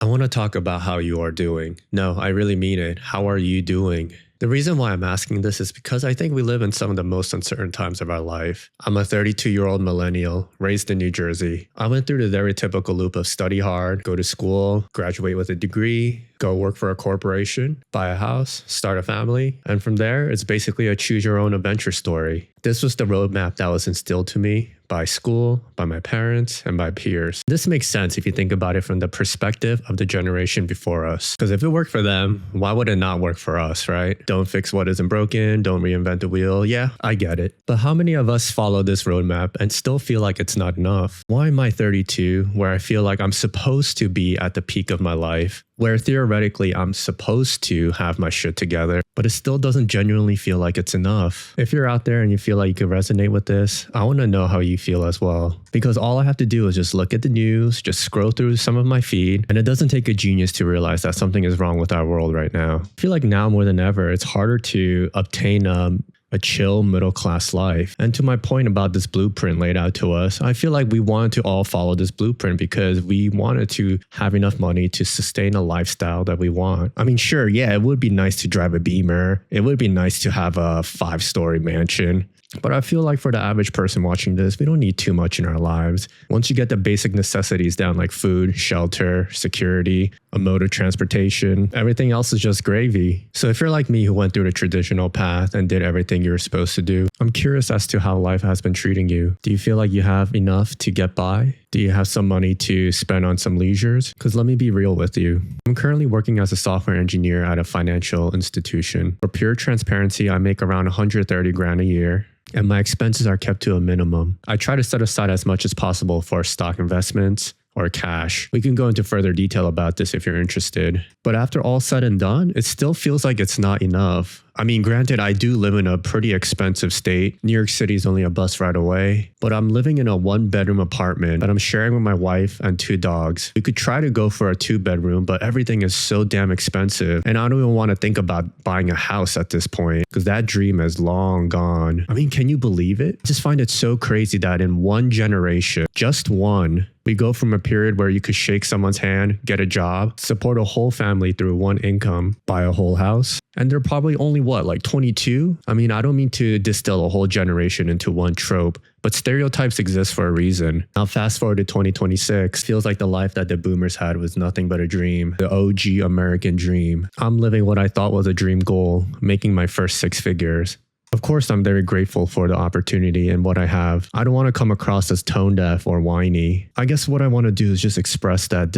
I want to talk about how you are doing. No, I really mean it. How are you doing? The reason why I'm asking this is because I think we live in some of the most uncertain times of our life. I'm a 32-year-old millennial raised in New Jersey. I went through the very typical loop of study hard, go to school, graduate with a degree, go work for a corporation, buy a house, start a family, and from there, it's basically a choose your own adventure story. This was the roadmap that was instilled to me by school, by my parents, and by peers. This makes sense if you think about it from the perspective of the generation before us. Because if it worked for them, why would it not work for us, right? Don't fix what isn't broken, don't reinvent the wheel. Yeah, I get it. But how many of us follow this roadmap and still feel like it's not enough? Why am I 32 where I feel like I'm supposed to be at the peak of my life? Where theoretically I'm supposed to have my shit together, but it still doesn't genuinely feel like it's enough. If you're out there and you feel like you could resonate with this, I want to know how you feel as well. Because all I have to do is just look at the news, just scroll through some of my feed, and it doesn't take a genius to realize that something is wrong with our world right now. I feel like now more than ever, it's harder to obtain a chill middle-class life. And to my point about this blueprint laid out to us, I feel like we wanted to all follow this blueprint because we wanted to have enough money to sustain a lifestyle that we want. I mean, sure, yeah, it would be nice to drive a Beamer. It would be nice to have a 5-story mansion. But I feel like for the average person watching this, we don't need too much in our lives. Once you get the basic necessities down like food, shelter, security, a mode of transportation, everything else is just gravy. So if you're like me who went through the traditional path and did everything you were supposed to do, I'm curious as to how life has been treating you. Do you feel like you have enough to get by? Do you have some money to spend on some leisures? Because let me be real with you. I'm currently working as a software engineer at a financial institution. For pure transparency, I make around 130 grand a year. And my expenses are kept to a minimum. I try to set aside as much as possible for stock investments or cash. We can go into further detail about this if you're interested. But after all said and done, it still feels like it's not enough. I mean, granted, I do live in a pretty expensive state. New York City is only a bus ride away, but I'm living in a 1-bedroom apartment that I'm sharing with my wife and 2 dogs. We could try to go for a 2-bedroom, but everything is so damn expensive. And I don't even want to think about buying a house at this point because that dream is long gone. I mean, can you believe it? I just find it so crazy that in one generation, just one, we go from a period where you could shake someone's hand, get a job, support a whole family through one income, buy a whole house. And they're probably only what, like 22? I mean, I don't mean to distill a whole generation into one trope, but stereotypes exist for a reason. Now fast forward to 2026, feels like the life that the boomers had was nothing but a dream, the OG American dream. I'm living what I thought was a dream goal, making my first 6 figures. Of course, I'm very grateful for the opportunity and what I have. I don't want to come across as tone deaf or whiny. I guess what I want to do is just express that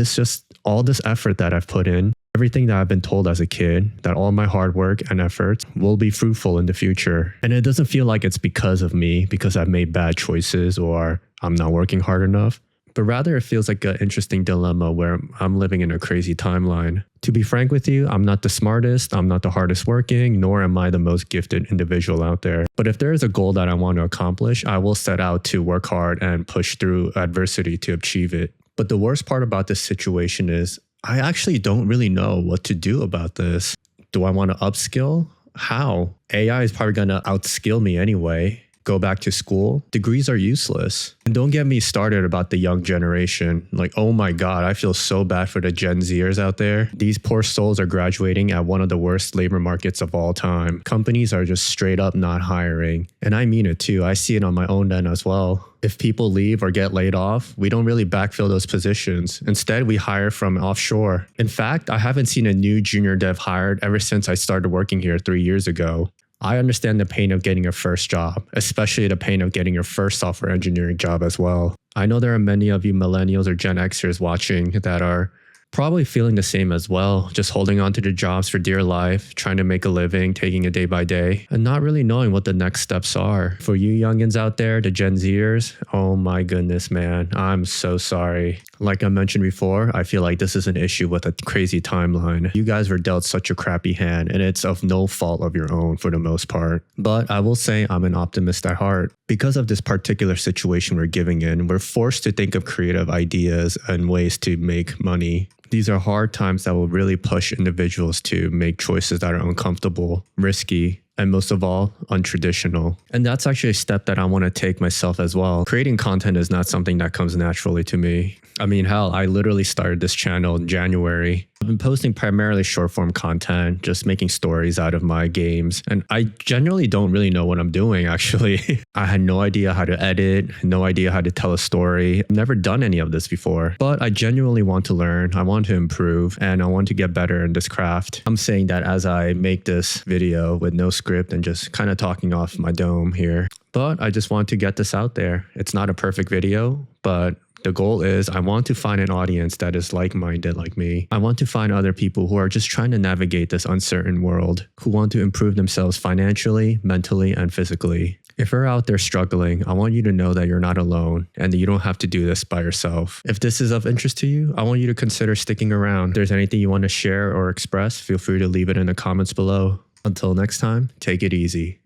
all this effort that I've put in, everything that I've been told as a kid, that all my hard work and efforts will be fruitful in the future. And it doesn't feel like it's because of me, because I've made bad choices or I'm not working hard enough. But rather, it feels like an interesting dilemma where I'm living in a crazy timeline. To be frank with you, I'm not the smartest, I'm not the hardest working, nor am I the most gifted individual out there. But if there is a goal that I want to accomplish, I will set out to work hard and push through adversity to achieve it. But the worst part about this situation is I actually don't really know what to do about this. Do I want to upskill? How? AI is probably going to outskill me anyway. Go back to school. Degrees are useless. And don't get me started about the young generation. Like, oh my God, I feel so bad for the Gen Zers out there. These poor souls are graduating at one of the worst labor markets of all time. Companies are just straight up not hiring. And I mean it too. I see it on my own end as well. If people leave or get laid off, we don't really backfill those positions. Instead, we hire from offshore. In fact, I haven't seen a new junior dev hired ever since I started working here 3 years ago. I understand the pain of getting a first job, especially the pain of getting your first software engineering job as well. I know there are many of you millennials or Gen Xers watching that are probably feeling the same as well, just holding on to the jobs for dear life, trying to make a living, taking it day by day, and not really knowing what the next steps are. For you youngins out there, the Gen Zers, oh my goodness, man, I'm so sorry. Like I mentioned before, I feel like this is an issue with a crazy timeline. You guys were dealt such a crappy hand, and it's of no fault of your own for the most part. But I will say I'm an optimist at heart. Because of this particular situation we're giving in, we're forced to think of creative ideas and ways to make money. These are hard times that will really push individuals to make choices that are uncomfortable, risky, and most of all, untraditional. And that's actually a step that I want to take myself as well. Creating content is not something that comes naturally to me. I mean, hell, I literally started this channel in January. I've been posting primarily short form content, just making stories out of my games. And I genuinely don't really know what I'm doing, actually. I had no idea how to edit, no idea how to tell a story. I've never done any of this before, but I genuinely want to learn. I want to improve and I want to get better in this craft. I'm saying that as I make this video with no script and just kind of talking off my dome here. But I just want to get this out there. It's not a perfect video, but the goal is I want to find an audience that is like-minded like me. I want to find other people who are just trying to navigate this uncertain world, who want to improve themselves financially, mentally, and physically. If you're out there struggling, I want you to know that you're not alone and that you don't have to do this by yourself. If this is of interest to you, I want you to consider sticking around. If there's anything you want to share or express, feel free to leave it in the comments below. Until next time, take it easy.